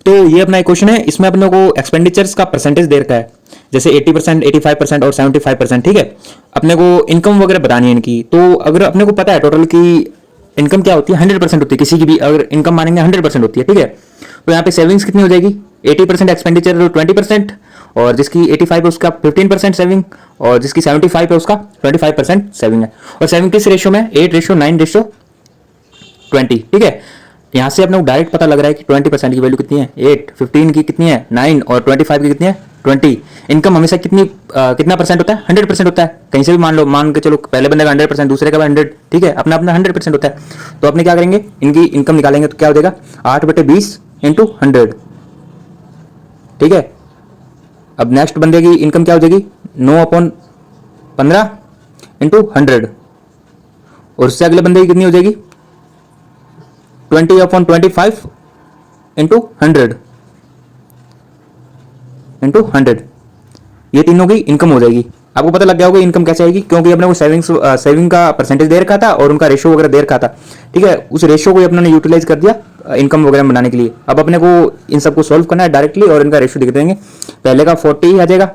तो ये अपना एक क्वेश्चन है, इसमें अपने को एक्सपेंडिचर्स का परसेंटेज दे रखा है, जैसे 80%, 85% और 75%। ठीक है, अपने को इनकम वगैरह बतानी है इनकी। तो अगर अपने को पता है टोटल की इनकम क्या होती है, 100% होती है, किसी की भी अगर इनकम मानेंगे 100% होती है। ठीक है, तो यहाँ पे सेविंग्स कितनी हो जाएगी, 80% एक्सपेंडिचर 20%, और जिसकी 85 है उसका 15% सेविंग, और जिसकी 75 है उसका 25% सेविंग है। और सेविंग किस रेशियो में, 8:9:20। ठीक है, यहाँ से अपने को डायरेक्ट पता लग रहा है कि 20% की वैल्यू कितनी है 8, 15 की कितनी है 9, और 25 की कितनी है 20। इनकम हमेशा कितना परसेंट होता है, 100% होता है। कहीं से भी मान के चलो, पहले बंदे का 100%, दूसरे का 100, ठीक है, अपना अपना 100% होता है। तो अपने क्या करेंगे, इनकी इनकम निकालेंगे तो क्या हो जाएगा, 8/20 इंटू 100। ठीक है, अब नेक्स्ट बंदे की इनकम क्या हो जाएगी, 9/15 इंटू 100, और उससे अगले बंदे की कितनी हो जाएगी, 20/25 इंटू 100 इंटू 100। ये तीनों की इनकम हो जाएगी। आपको पता लग गया होगा इनकम कैसे आएगी, क्योंकि अपने को सेविंग का परसेंटेज दे रखा था और उनका रेशियो वगैरह दे रखा था। ठीक है, उस रेशियो को अपने ने यूटिलाइज कर दिया इनकम वगैरह बनाने के लिए। अब अपने को इन सबको सॉल्व करना है डायरेक्टली, और इनका रेशियो दिख देंगे। पहले का 40 आ जाएगा,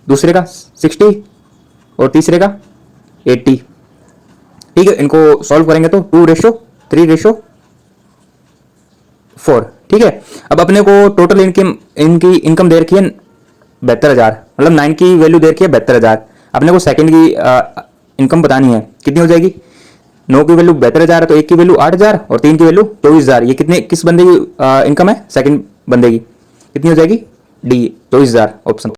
दूसरे का 60, और तीसरे का 80। ठीक है, इनको सॉल्व करेंगे तो 2:3:4। ठीक है, अब अपने को टोटल इनकी इनकम दे रखी है 72,000, मतलब 9 की वैल्यू दे रखी है 72,000। अपने को सेकंड की इनकम बतानी है, कितनी हो जाएगी, 9 की वैल्यू 72,000 है, तो 1 की वैल्यू 8,000 और 3 की वैल्यू 24,000। ये किस बंदे की इनकम है, सेकंड बंदे की, कितनी हो जाएगी, डी 24,000 ऑप्शन।